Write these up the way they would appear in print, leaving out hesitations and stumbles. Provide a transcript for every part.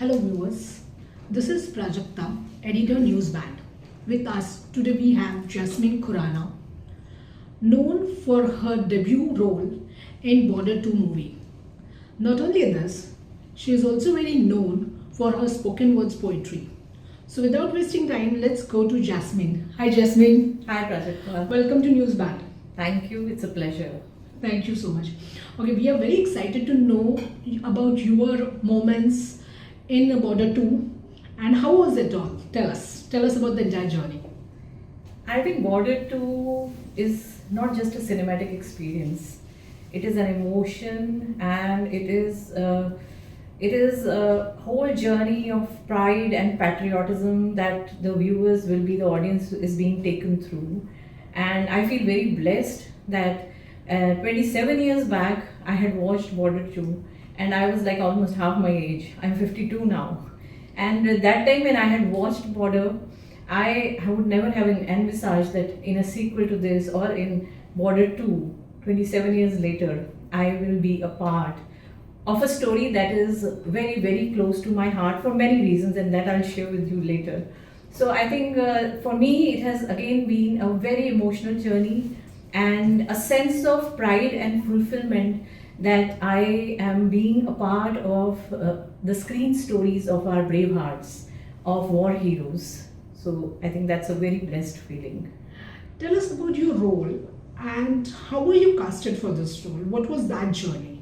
Hello viewers, this is Prajakta, editor Newsband. With us today we have Jasmine Khurana, known for her debut role in Border 2 movie. Not only this, she is also very known for her spoken words poetry. So without wasting time, let's go to Jasmine. Hi Jasmine. Hi Prajakta. Welcome to Newsband. Thank you. It's a pleasure. Thank you so much. Okay, we are very excited to know about your moments in Border 2 and how was it all? Tell us. Tell us about the entire journey. I think Border 2 is not just a cinematic experience. It is an emotion, and it is a whole journey of pride and patriotism that the viewers will be the audience is being taken through. And I feel very blessed that 27 years back I had watched Border 2, and I was like almost half my age. I'm 52 now. And that time when I had watched Border, I would never have envisaged that in a sequel to this or in Border 2, 27 years later, I will be a part of a story that is very, very close to my heart for many reasons, and that I'll share with you later. So I think for me, it has again been a very emotional journey and a sense of pride and fulfillment that I am being a part of the screen stories of our brave hearts, of war heroes. So I think that's a very blessed feeling. Tell us about your role and how were you casted for this role? What was that journey?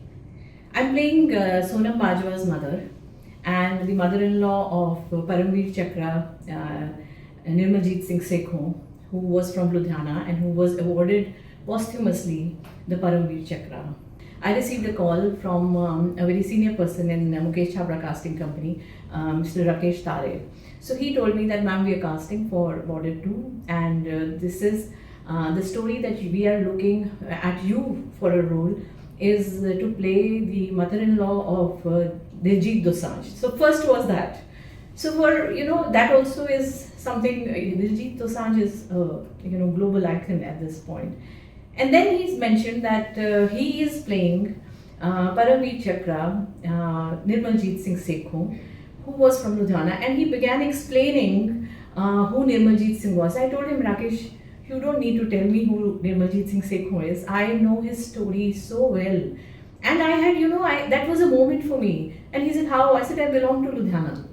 I'm playing Sonam Bajwa's mother and the mother-in-law of Paramveer Chakra, Nirmaljeet Singh Sekhon, who was from Ludhiana and who was awarded posthumously the Paramveer Chakra. I received a call from a very senior person in Mukesh Chhabra casting company, Mr. Rakesh Tare. So he told me that, ma'am, we are casting for Border 2, and this is the story that we are looking at you for a role is to play the mother-in-law of Diljit Dosanjh. So first was that. So for, that also is something, Diljit Dosanjh is, global icon at this point. And then he's mentioned that he is playing Paramveer Chakra, Nirmaljeet Singh Sekhon, who was from Ludhiana, and he began explaining who Nirmaljeet Singh was. I told him, Rakesh, you don't need to tell me who Nirmaljeet Singh Sekhon is. I know his story so well. And I had, that was a moment for me. And he said, how? I said, I belong to Ludhiana.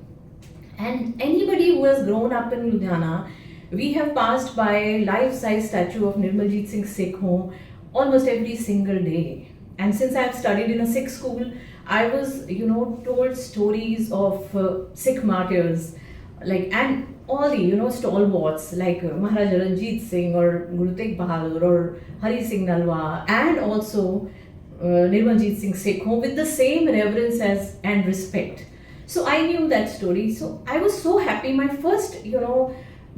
And anybody who has grown up in Ludhiana, we have passed by life-size statue of Nirmaljeet Singh Sekhon almost every single day. And since I have studied in a Sikh school, I was, told stories of Sikh martyrs, and all the, stalwarts like Maharaja Ranjit Singh or Guru Tegh Bahadur or Hari Singh Nalwa, and also Nirmaljeet Singh Sekhon with the same reverence and respect. So I knew that story. So I was so happy. My first,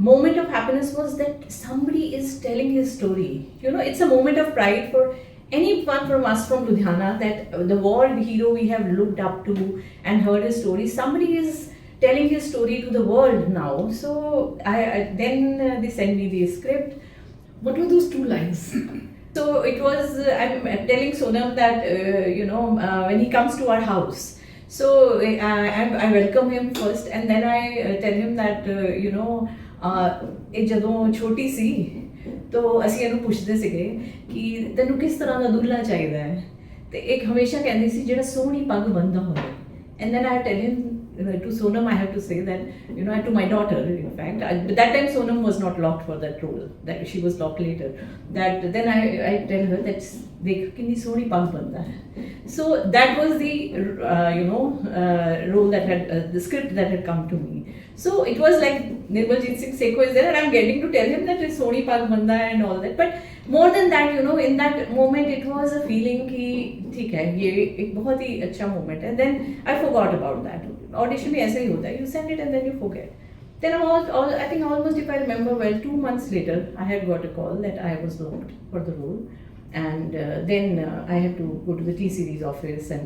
moment of happiness was that somebody is telling his story. It's a moment of pride for anyone from us from Ludhiana that the war hero we have looked up to and heard his story, somebody is telling his story to the world now. So then they sent me the script. What were those two lines? So it was, I'm telling Sonam that, when he comes to our house, so I welcome him first, and then I tell him that, ਇਹ ਜਦੋਂ ਛੋਟੀ ਸੀ ਤਾਂ ਅਸੀਂ ਇਹਨੂੰ ਪੁੱਛਦੇ ਸੀਗੇ ਕਿ ਤੈਨੂੰ ਕਿਸ ਤਰ੍ਹਾਂ ਦਾ ਦੁੱਲਾ ਚਾਹੀਦਾ ਹੈ ਤੇ ਇੱਕ ਹਮੇਸ਼ਾ ਕਹਿੰਦੀ ਸੀ ਜਿਹੜਾ ਸੋਹਣੀ ਪੱਗ ਬੰਨ੍ਹਦਾ ਹੋਵੇ and then I tell him to Sonam, I have to say that, to my daughter, in fact, that time Sonam was not locked for that role, that she was locked later, that then I tell her that dekh kinni soni pag banda hai. So that was the role that had the script that had come to me. So it was like Nirmaljeet Singh Sekhon is there and I'm getting to tell him that it's soni pag banda and all that, but more than that, in that moment it was a feeling ki theek hai, ye ek bahut hi acha moment hai. Then I forgot about that. Audition bhi aisa hi hota hai, you send it and then you forget. Then I think almost, if I remember well, 2 months later I had got a call that I was locked for the role, and then I had to go to the T-Series office and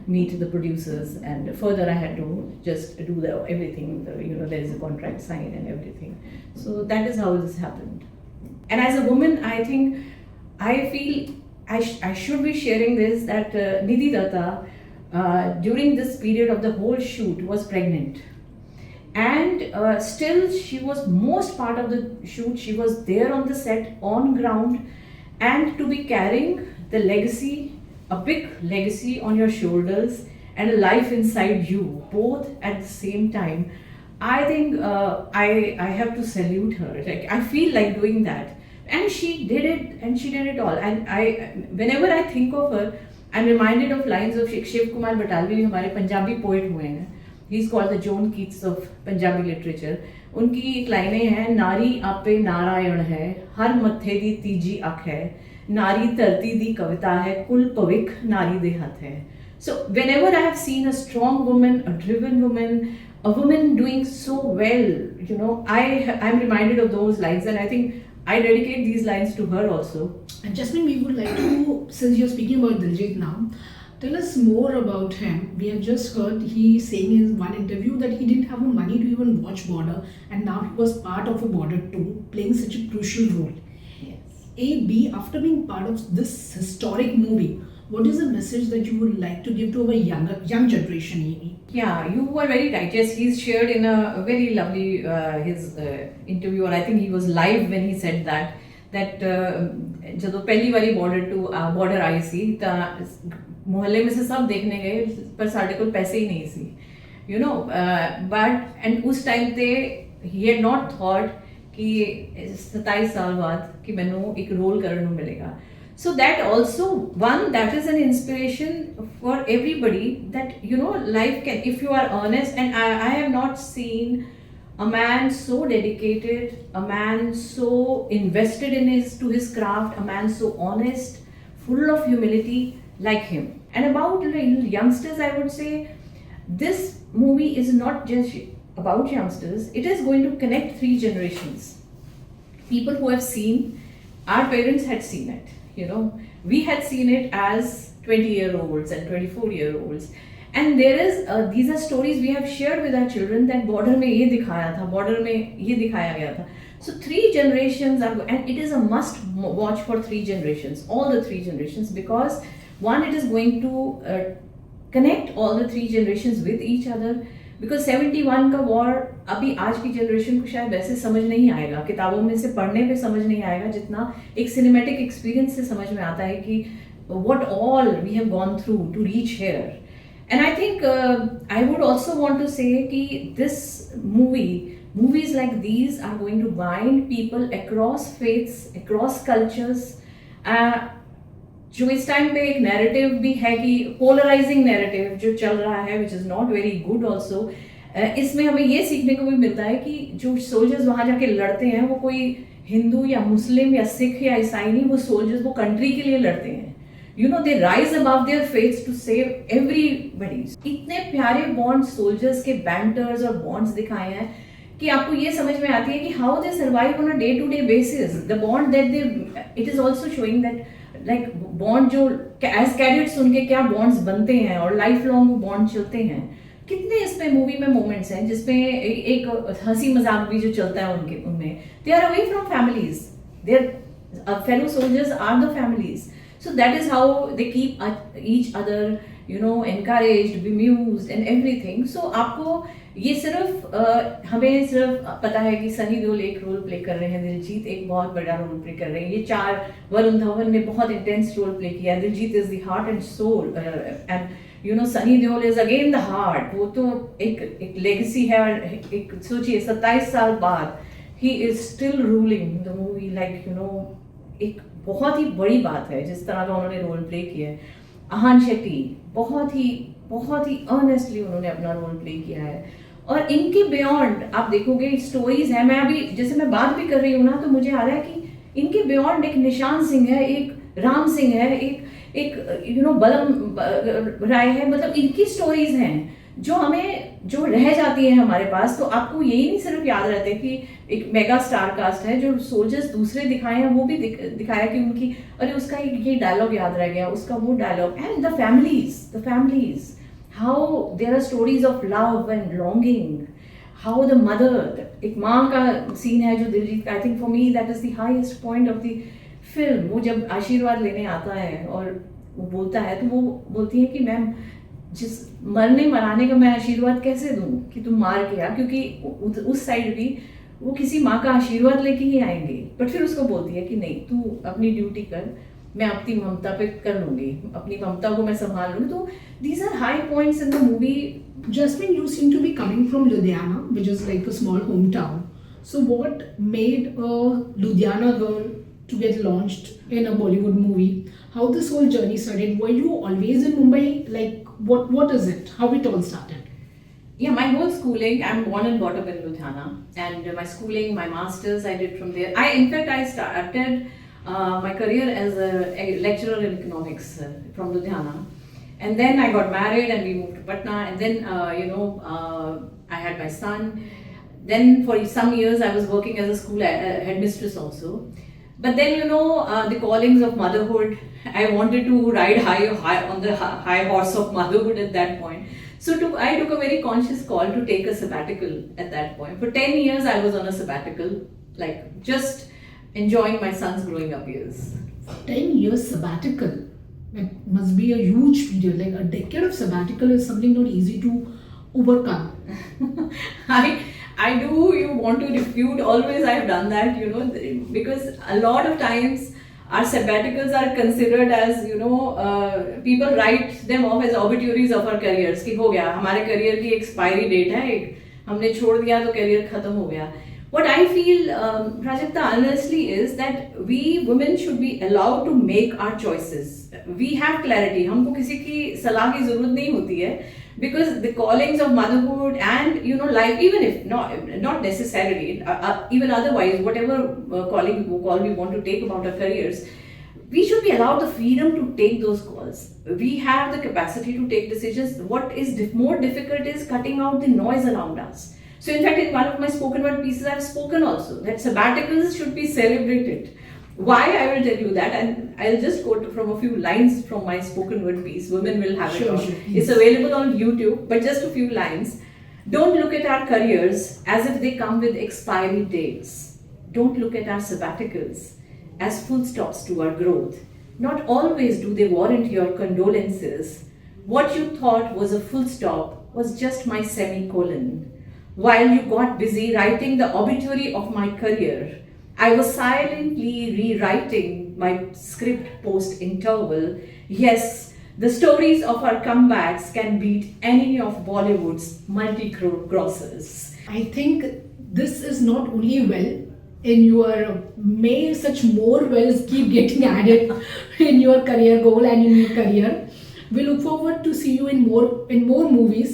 meet the producers, and further I had to just do everything, there is a contract signed and everything. So that is how this happened. And as a woman, I think, I feel I should be sharing this, that Nidhi Datta during this period of the whole shoot was pregnant, and still she was most part of the shoot, she was there on the set on ground, and to be carrying the legacy, a big legacy on your shoulders and a life inside you both at the same time. I think I have to salute her. Like, I feel like doing that, and she did it, and she did it all. And whenever I think of her, I'm reminded of lines of Shiv Kumar Batalvi, हमारे Punjabi poet हुए हैं. He's called the John Keats of Punjabi literature. उनकी एक लाइनें हैं, नारी आपे नारायण है, हर मत्थे दी तीजी अख है, नारी धरती दी कविता है, कुल भविख नारी दे हथ है. So whenever I have seen a strong woman, a driven woman, a woman doing so well, you know, I'm reminded of those lines, and I think I dedicate these lines to her also. And Jasmine, we would like to, since you're speaking about Diljit now, tell us more about him. We have just heard he saying in one interview that he didn't have the money to even watch Border, and now he was part of a Border 2, playing such a crucial role. Yes. A, B, after being part of this historic movie, what is the message that you would like to give to our young generation? Yeah, you were very right. Yes, he's shared in a very lovely his interview, or I think he was live when he said that ਜਦੋਂ ਪਹਿਲੀ ਵਾਰੀ border आई सी ਤਾਂ ਮੁਹੱਲੇ में से सब देखने गए, पर ਸਾਡੇ ਕੋਲ पैसे ही नहीं सी, you know, but and उस टाइम ਤੇ he had not thought कि 27 साल बाद कि ਮੈਨੂੰ ਇੱਕ ਰੋਲ ਕਰਨ ਨੂੰ ਮਿਲੇਗਾ. So that also, one, that is an inspiration for everybody, that, you know, life can, if you are honest, and I have not seen a man so dedicated, a man so invested to his craft, a man so honest, full of humility like him. And about youngsters, I would say, this movie is not just about youngsters, it is going to connect 3 generations. People who have seen, our parents had seen it. You know, we had seen it as 20-year-olds and 24-year-olds, and there is these are stories we have shared with our children, that border में ये दिखाया था, border में ये दिखाया गया था. So 3 generations are, and it is a must watch for 3 generations, all the 3 generations, because one, it is going to connect all the 3 generations with each other. Because 71 का वॉर अभी आज की जनरेशन को शायद वैसे समझ नहीं आएगा, किताबों में से पढ़ने पे समझ नहीं आएगा, जितना एक सिनेमैटिक एक्सपीरियंस से समझ में आता है कि what all we have gone through to reach here. And I think I would also want to say कि this movies like these are going to bind people across faiths, across cultures. जो इस time पे एक narrative भी है कि polarising narrative जो चल रहा है, which is not very good also, इसमें हमें ये सीखने को भी मिलता है कि जो सोल्जर्स वहाँ जाके लड़ते हैं वो कोई हिंदू या मुस्लिम या सिख या ईसाई नहीं, वो सोल्जर्स वो कंट्री के लिए लड़ते हैं. You know, they rise above their faiths to save everybody. इतने प्यारे बॉन्ड सोल्जर्स के बैंटर्स और बॉन्ड्स दिखाए हैं कि आपको ये समझ में आती है कि how they survive on a day to day basis. The bond that they, it is also showing that like bond जो एज कैडेट्स उनके क्या बॉन्ड्स बनते हैं और लाइफ लॉन्ग बॉन्ड चलते हैं. कितने इसमें मूवी में मोमेंट्स हैं जिसमें एक हंसी मजाक भी जो चलता है उनके उनमें. They are away from families, their fellow soldiers are the families. So that is how they keep each other, you know, encouraged, bemused and everything. So आपको ये सिर्फ हमें सिर्फ पता है कि सनी देओल एक रोल प्ले कर रहे हैं, दिलजीत एक बहुत बड़ा रोल प्ले कर रहे हैं, ये 4, वरुण धवन ने बहुत इंटेंस रोल प्ले किया है, Diljit is the heart and soul, and you know Sunny Deol is again the heart. वो तो एक लेगेसी है, और एक सोचिए 27 साल बाद he is still ruling the movie, like you know, एक बहुत ही बड़ी बात है जिस तरह का उन्होंने रोल प्ले किया है. आहान शेट्टी बहुत ही अर्नेस्टली उन्होंने अपना रोल प्ले किया है. और इनके बियॉन्ड आप देखोगे स्टोरीज है, मैं अभी जैसे मैं बात भी कर रही हूँ ना, तो मुझे आ रहा है कि इनके बियॉन्ड एक निशान सिंह है, एक राम सिंह है, एक यू नो बलम राय है. मतलब इनकी स्टोरीज हैं जो हमें जो रह जाती है हमारे पास. तो आपको यही नहीं सिर्फ याद रहता है कि एक मेगा स्टार कास्ट है, जो सोल्जर्स दूसरे दिखाए हैं वो भी दिखाया कि उनकी, अरे उसका ये डायलॉग याद रह गया, उसका वो dialogue. And the families, how there are stories of love and longing, how the mother, एक माँ का सीन है जो Diljit, I think for me that is the highest point of the film. वो जब आशीर्वाद लेने आता है और वो बोलता है, तो वो बोलती है कि मैम जिस मरने मराने का मैं आशीर्वाद कैसे दूं कि तुम मार के आ, क्योंकि उस साइड भी वो किसी माँ का आशीर्वाद लेके ही आएंगे, बट फिर उसको बोलती है कि नहीं तू अपनी ड्यूटी कर, मैं अपनी ममता पे कर लूंगी, अपनी ममता को मैं संभाल लूंगी. तो these are high points in the movie. Jasmine, you seem to be coming from Ludhiana, which is like a small hometown. So, what made a Ludhiana girl to get launched in a Bollywood movie? How this whole journey started? Were you always in Mumbai? Like, what is it? How it all started? Yeah, my whole schooling, I'm born and brought up in Ludhiana, and my schooling, my masters I did from there. In fact, I started my career as a lecturer in economics from Ludhiana. And then I got married and we moved to Patna, and then I had my son. Then for some years I was working as a school headmistress also. But then the callings of motherhood, I wanted to ride high on the high horse of motherhood at that point. So I took a very conscious call to take a sabbatical at that point. For 10 years I was on a sabbatical, like just enjoying my son's growing up years. 10 years sabbatical. It must be a huge period. Like a decade of sabbatical is something not easy to overcome. I do. You want to refute? Always I've done that, because a lot of times our sabbaticals are considered as, people write them off as obituaries of our careers. कि हो गया, हमारे career की expiry date है, हमने छोड़ दिया तो career खत्म हो गया. What I feel, Prajakta, honestly, is that we women should be allowed to make our choices. We have clarity. हमको किसी की सलाह की जरूरत नहीं होती है, because the callings of motherhood and life, even if not necessarily, even otherwise, whatever call we want to take about our careers, we should be allowed the freedom to take those calls. We have the capacity to take decisions. What is more difficult is cutting out the noise around us. So in fact, in one of my spoken word pieces, I've spoken also that sabbaticals should be celebrated. Why? I will tell you that, and I'll just quote from a few lines from my spoken word piece. Women will have it on. It's available on YouTube, but just a few lines. Don't look at our careers as if they come with expiry dates. Don't look at our sabbaticals as full stops to our growth. Not always do they warrant your condolences. What you thought was a full stop was just my semicolon. While you got busy writing the obituary of my career, I was silently rewriting my script post-interval. Yes, the stories of our comebacks can beat any of Bollywood's multi-grossers. I think this is not only well in your, may such more wells keep getting added in your career goal and in your career. We look forward to see you in more movies.